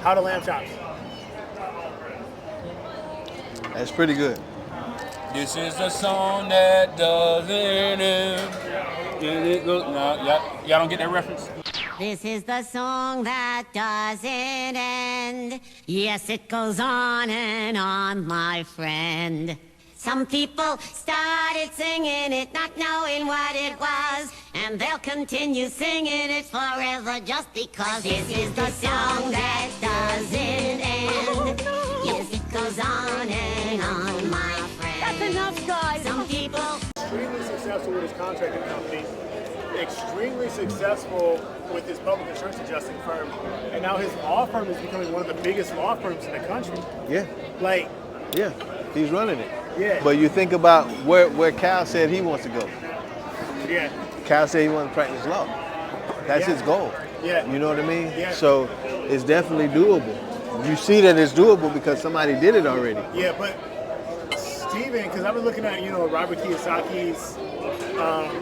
How the lamb chops? That's pretty good. This is the song that doesn't end. No, y'all don't get that reference? This is the song that doesn't end. Yes, it goes on and on, my friend. Some people started singing it, not knowing what it was, and they'll continue singing it forever just because. This is the song that doesn't end. Yes, it goes on and on, my friend. That's enough, guys. Some people Extremely successful with his contracting company. Extremely successful with his public insurance adjusting firm, and now his law firm is becoming one of the biggest law firms in the country. Yeah. Like, Yeah. He's running it. yeah, But you think about where Cal said he wants to go. yeah, Cal said he wants to practice law. That's Yeah. his goal. Yeah. You know what I mean? Yeah. So it's definitely doable. You see that it's doable because somebody did it already. yeah. But Steven, because I've been looking at Robert Kiyosaki's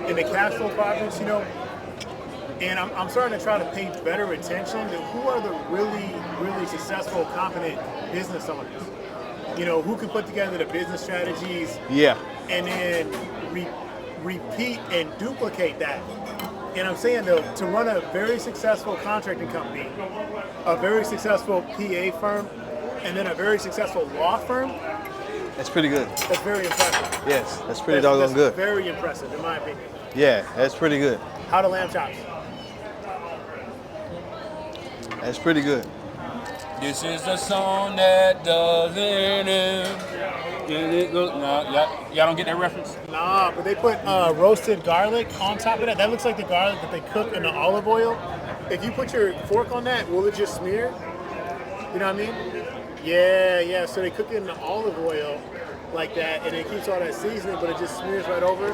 in the cash flow quadrants, and I'm starting to try to pay better attention to who are the really, really successful, competent business owners. Who can put together the business strategies Yeah. and then repeat and duplicate that. And I'm saying, though, to run a very successful contracting company, a very successful PA firm, and then a very successful law firm, That's pretty good. that's very impressive. Yes, that's pretty That's doggone good. Very impressive, in my opinion. Yeah, that's pretty good. How the lamb chops? That's pretty good. This is the song that doesn't end. No, y'all don't get that reference? Nah, but they put roasted garlic on top of that. That looks like the garlic that they cook in the olive oil. If you put your fork on that, will it just smear? You know what I mean? Yeah. So they cook it in the olive oil like that, and it keeps all that seasoning, but it just smears right over.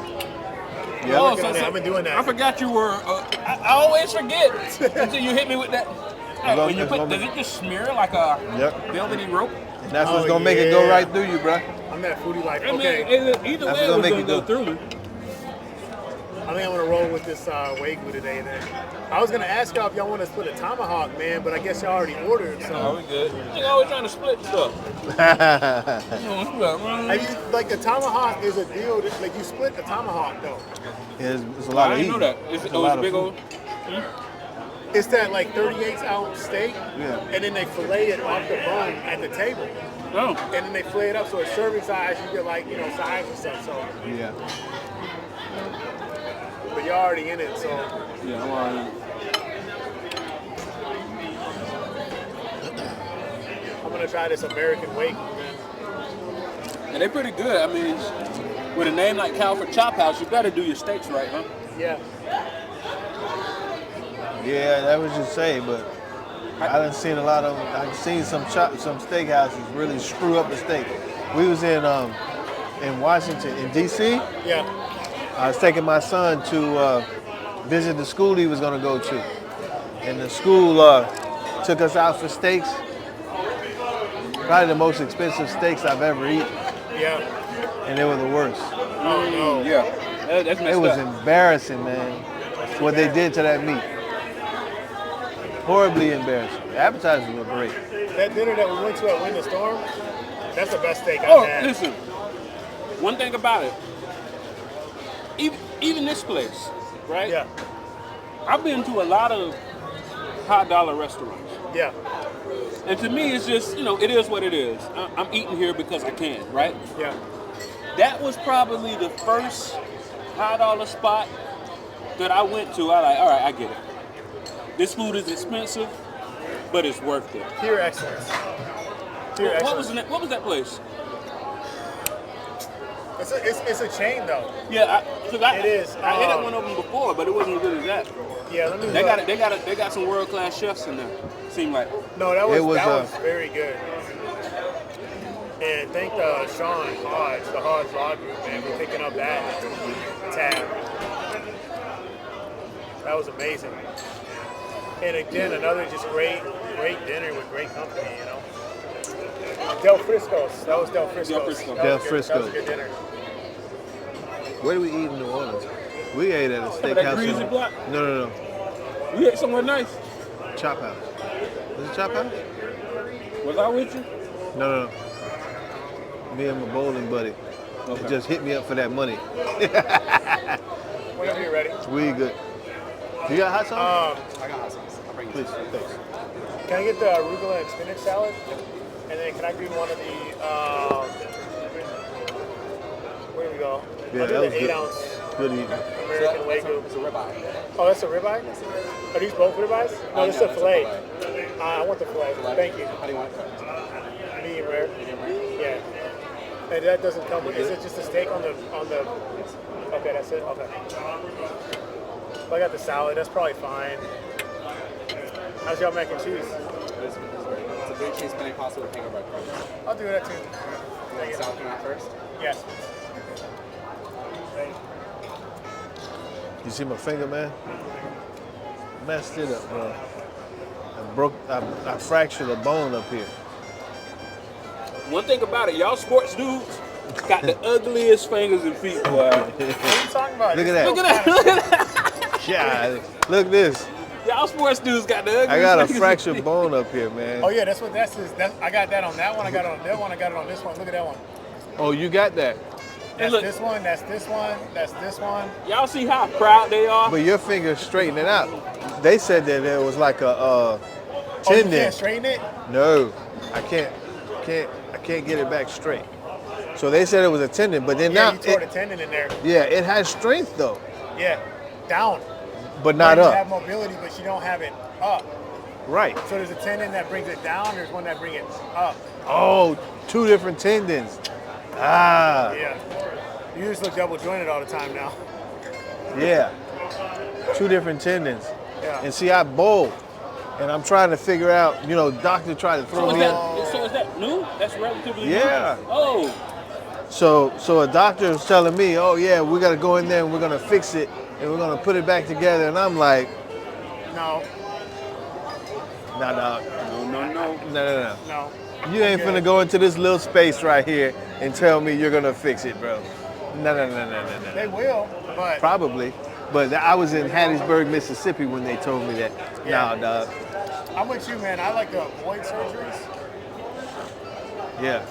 Yeah. Oh, I've been doing that. I forgot you were. I always forget until you hit me with that. When you put, does it just smear like a velvety rope? And that's what's gonna make it go right through you, bro. I'm that foodie like, I mean, okay. either That's way, gonna it was make gonna it go go. through me. I think I'm gonna roll with this Wagyu today. Then I was gonna ask y'all if y'all want to split a tomahawk, man, but I guess y'all already ordered. Oh, So we good. You're always trying to split stuff. like the tomahawk is a deal. Like you split the tomahawk though. It's a lot I of didn't know eating. that. It's a lot a big of old. It's that like 38-ounce steak, Yeah. and then they fillet it off the bone at the table, Oh, and then they fillet it up so it's serving size. You get like sides and stuff. So, Yeah. but you're already in it, so yeah, I'm already. I'm gonna try this American Wagyu, man. And they're pretty good. I mean, with a name like Calford Chop House, you better do your steaks right, huh? Yeah. Yeah, that was just say, but I done seen a lot of. I've seen some steakhouses really screw up the steak. We was in Washington, in D.C. Yeah. I was taking my son to visit the school he was gonna go to, and the school took us out for steaks. Probably the most expensive steaks I've ever eaten, Yeah. and they were the worst. Oh no. Yeah, that's messed It was up. embarrassing, man, what they did to that meat. Horribly embarrassing. The appetizers were great. That dinner that we went to at Win the Storm, that's the best steak I've Oh, had. listen. One thing about it, even this place, right? Yeah. I've been to a lot of high dollar restaurants, Yeah. and to me, it's just it is what it is. I'm eating here because I can, right? Yeah. That was probably the first high dollar spot that I went to. I like, all right, I get it. This food is expensive, but it's worth it. Pure excellence. Pure What was excellence. what was that place? It's a chain though. Yeah, It is. I hit up one of them before, but it wasn't as good as that. Yeah. Let me They look. got some world class chefs in there. Seem like. No, that was It was, very good. And thank Sean Hodge, the Hodge Law Group, man, for picking up that tab. That was amazing. And again, another just great dinner with great company, Del Frisco's. That was Del Frisco's. Del Frisco. That Del was good. Frisco. That was a good dinner. Where do we eat in New Orleans? We ate at a that steakhouse. greasy block? No. We ate somewhere nice. Chop House. Was it Chop House? Was I with you? No. Me and my bowling buddy. Okay. Just hit me up for that money. Whenever you're ready. We good. You got hot sauce? I got hot sauce. I'll bring it. Please, thanks. Can I get the arugula and spinach salad? And then can I do one of the, where do we go? Yeah, I'll do that the was 8 good. ounce Good eating. American Wagyu. It's a ribeye. Oh, that's a ribeye? Are these both ribeyes? No, this is a that's a filet. filet. I want the filet. Thank you. How do you want it cooked? Medium rare. Medium rare? Yeah. And that doesn't come with, is it just a steak on the, okay, that's it? Okay. I got the salad, that's probably fine. How's y'all mac and cheese? It's a blue cheese spinach pasta with panko bread crumbles. I'll do that too. You want the salad come out first? Yes. You see my finger, man? Messed it up, bro. I fractured a bone up here. One thing about it, y'all sports dudes got the ugliest fingers and feet, boy. What are you talking about? Look at that. Look at that. Look at that. Yeah, look this. Y'all sports dudes got the ugliest I got a fingers and fractured feet. bone up here, man. Oh yeah, that's what that's. I got that on that one. I got it on that one. I got it on this one. Look at that one. Oh, you got that. That's look. this one. That's this one. That's this one. Y'all see how proud they are? But your finger's straightening out. They said that there was like a Oh, you tendon. can't straighten it? No, I can't get it back straight. So they said it was a tendon, but then Yeah, now you tore the tendon in there. it has strength though, Yeah, down. but not You up. have mobility, but you don't have it up. Right. So there's a tendon that brings it down. There's one that brings it up. Oh, two different tendons. Ah, Yeah. You just look double jointed all the time now. yeah. Two different tendons. Yeah. And see, I bowl, and I'm trying to figure out. Doctor tried to throw So is me in. that new? That's relatively new? Yeah. Oh, So a doctor was telling me, oh yeah, we got to go in there and we're gonna fix it and we're gonna put it back together. And I'm like, No, no. no. You ain't finna go into this little space right here and tell me you're gonna fix it, bro. No. They will, but Probably. But I was in Hattiesburg, Mississippi when they told me that. Yeah. Nah, dog. I'm with you, man. I like to avoid surgeries. Yeah.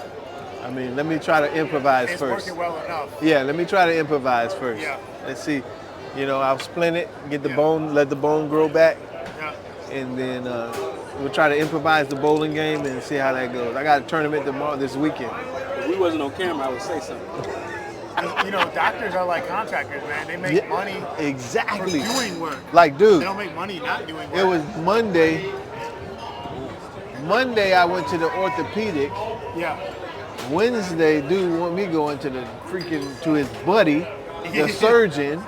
I mean, let me try to improvise It's first. working well enough. Yeah, let me try to improvise first. Yeah. Let's see. I'll splint it, get the Yeah. bone, let the bone grow back, Yeah. and then we'll try to improvise the bowling game and see how that goes. I got a tournament tomorrow this weekend. if we wasn't on camera, I would say something. Doctors are like contractors, man. They make Yeah, money for exactly. doing work. Like, dude, They don't make money not doing work. it was Monday. Monday, I went to the orthopedic. Yeah. Wednesday, dude want me going to to his buddy, the surgeon,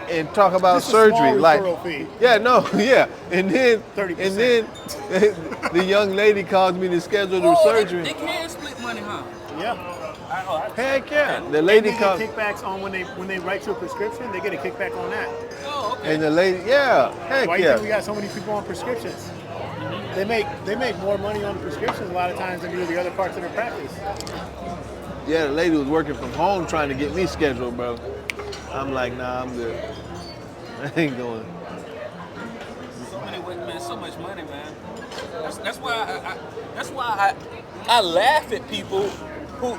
and talk about Just a surgery. small Like, referral fee. yeah, no, yeah. And then 30%. the young lady calls me to schedule the surgery. They can split money, huh? Yeah. Heck yeah. The And lady they calls, get kickbacks on when they write you a prescription. They get a kickback on that. Oh, okay. and the lady, yeah, heck Why do you think we yeah. got so many people on prescriptions? They make more money on prescriptions a lot of times than do the other parts of their practice. Yeah, the lady was working from home trying to get me scheduled, bro. I'm like, nah, I'm good. I ain't going. So many ways, man. So much money, man. That's why I laugh at people who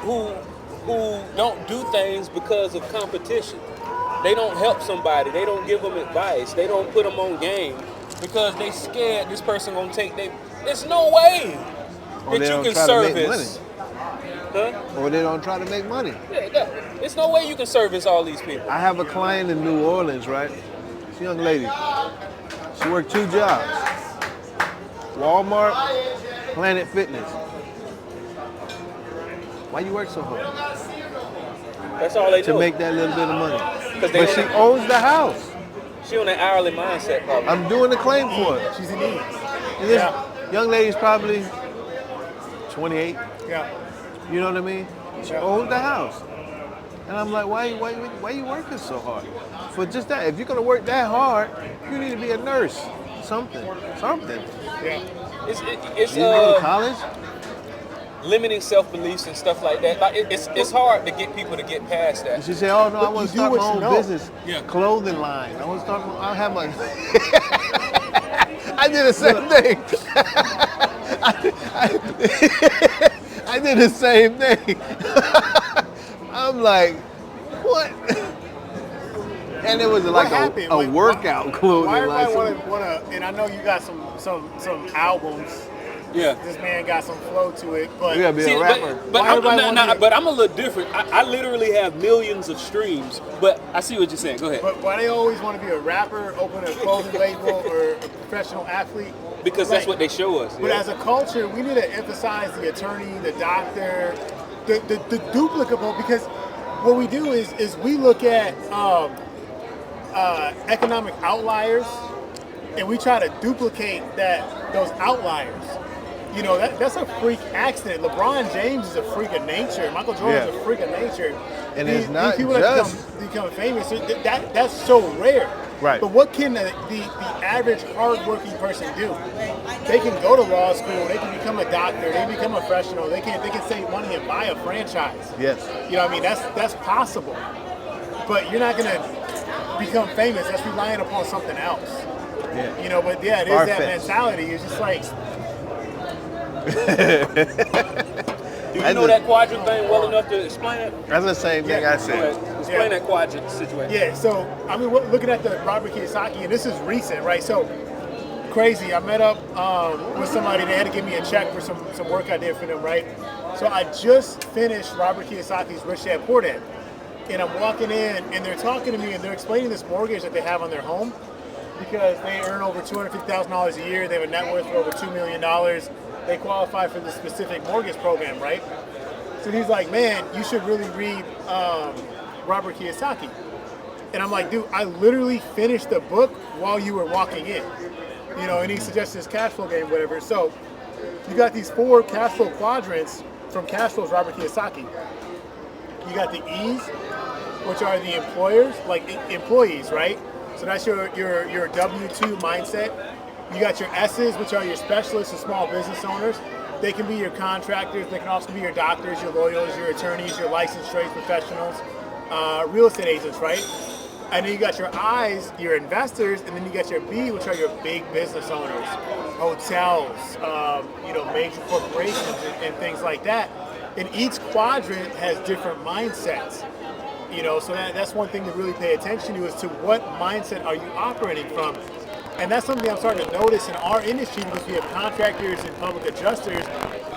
don't do things because of competition. They don't help somebody. They don't give them advice. They don't put them on game because they scared this person gonna take they. There's no way Or that they you don't can try to make service. Huh? Or they don't try to make money. Yeah. There's no way you can service all these people. I have a client in New Orleans, right? This young lady. She worked 2 jobs. Walmart, Planet Fitness. Why you work so hard? That's all they To do. make that little bit of money. 'Cause they But she owns the house. She on an hourly mindset, probably. I'm doing the claim for it. She's in need. And this Yeah. young lady's probably 28. Yeah. You know what I mean? She Yeah. owns the house. And I'm like, why you working so hard? For just that, if you're gonna work that hard, you need to be a nurse. Something. Yeah. It's You didn't go to college? limiting self-beliefs and stuff like that. Like it's hard to get people to get past that. And she said, oh no, I But want to you do start my what you own know. business. Yeah. Clothing line. I'll have my I did the same thing. I did the same thing. I'm like, what? And it was like a workout clothing. Why like everybody wanna? And I know you got some albums. Yeah. This man got some flow to it, but You gotta be a rapper. But Why everybody wanna be- but I'm a little different. I literally have millions of streams. But I see what you're saying. Go ahead. But why they always want to be a rapper, open a clothing label, or a professional athlete? Because that's what they show us. But as a culture, we need to emphasize the attorney, the doctor, the duplicable, because what we do is we look at economic outliers and we try to duplicate those outliers. You know, that's a freak accident. LeBron James is a freak of nature. Michael Jordan is a freak of nature. And it's not people just that become famous. That's so rare. Right. But what can the average hardworking person do? They can go to law school. They can become a doctor. They can become a professional. They can save money and buy a franchise. Yes. You know what I mean? That's possible. But you're not gonna become famous. That's relying upon something else. Yeah. You know, but yeah, it is that mentality. It's just like, Do you know that quadrant thing well enough to explain it? That's the same thing I said. Explain that quadrant situation. yeah. So I mean, looking at the Robert Kiyosaki, and this is recent, right? So crazy. I met up with somebody. They had to give me a check for some work I did for them, right? So I just finished Robert Kiyosaki's Rich Dad Poor Dad, and I'm walking in, and they're talking to me, and they're explaining this mortgage that they have on their home because they earn over $250,000 a year. They have a net worth of over $2 million. They qualify for the specific mortgage program, right? So he's like, man, you should really read Robert Kiyosaki. And I'm like, dude, I literally finished the book while you were walking in. You know, and he suggested this cash flow game, whatever. So you got these 4 cash flow quadrants from Cash Flow's Robert Kiyosaki. You got the E's, which are the employers, like employees, right? So that's your W-2 mindset. You got your S's, which are your specialists and small business owners. They can be your contractors. They can also be your doctors, your lawyers, your attorneys, your licensed trades professionals, real estate agents, right? And then you got your I's, your investors, and then you got your B, which are your big business owners, hotels, major corporations and things like that. And each quadrant has different mindsets. You know, so that's one thing to really pay attention to, is to what mindset are you operating from. And that's something I'm starting to notice in our industry, because we have contractors and public adjusters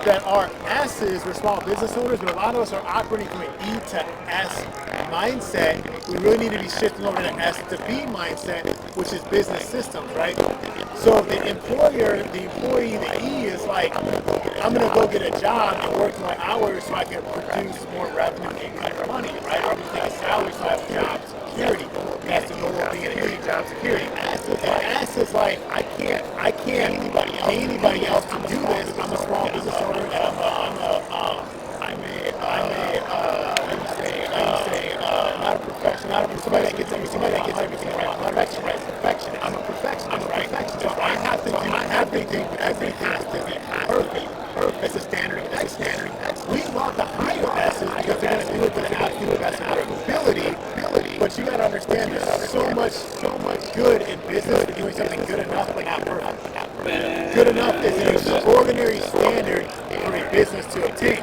that are S's, we're small business owners, but a lot of us are operating from an E to S mindset. We really need to be shifting over to S to B mindset, which is business systems, right? So the employee, the E is like, I'm going to go get a job and work my hours so I can produce more revenue and make money, right? I'm going to take a salary so I have job security. That's the goal of being a job security. S is like, I can't pay anybody else to do this. I'm a small business owner, and not a professional, somebody that gets everything right. I'm a perfectionist. I'm a perfectionist, right? So I have to do everything has to be perfect. It's a standard. We want the higher S's because they're going to do it to the best of their ability. But you got to understand, there's so much good in business for doing something good enough, but not perfect. Good enough is an extraordinary standard for a business to obtain.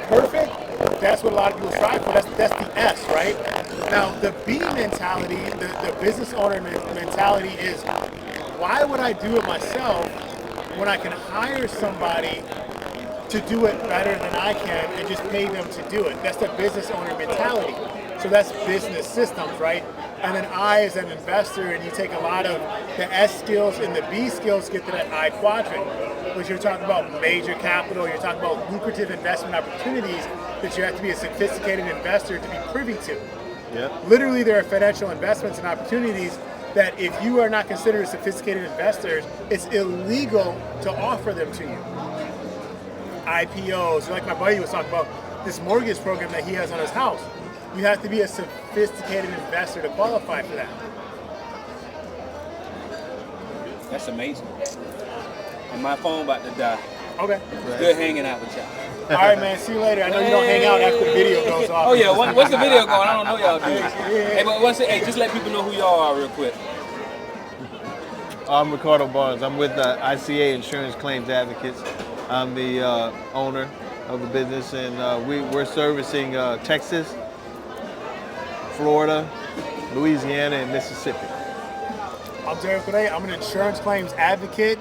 Perfect, that's what a lot of people strive for. That's the S, right? Now, the B mentality, the business owner mentality is, why would I do it myself when I can hire somebody to do it better than I can and just pay them to do it? That's the business owner mentality. So that's business systems, right? And then I, as an investor, and you take a lot of the S skills and the B skills to get to that I quadrant, which you're talking about major capital, you're talking about lucrative investment opportunities that you have to be a sophisticated investor to be privy to. Yep. Literally, there are financial investments and opportunities that if you are not considered a sophisticated investor, it's illegal to offer them to you. IPOs, like my buddy was talking about, this mortgage program that he has on his house. You have to be a sophisticated investor to qualify for that. That's amazing. And my phone about to die. Okay. It's good hanging out with y'all. All right, man. See you later. I know you don't hang out after the video goes off. Oh, yeah. What's the video going? I don't know y'all do. Hey, but just let people know who y'all are real quick. I'm Ricardo Barnes. I'm with ICA Insurance Claims Advocates. I'm the owner of the business, and we're servicing Texas, Florida, Louisiana, and Mississippi. I'm Darrick O'Day. I'm an insurance claims advocate,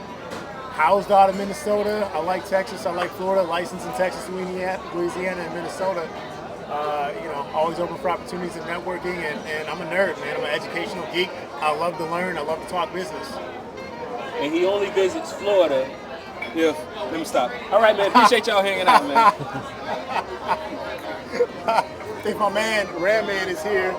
housed out of Minnesota. I like Texas. I like Florida. Licensed in Texas, Louisiana, and Minnesota. Always open for opportunities and networking. And I'm a nerd, man. I'm an educational geek. I love to learn. I love to talk business. And he only visits Florida if. Let me stop. All right, man. Appreciate y'all hanging out, man. If my man Ram Man is here,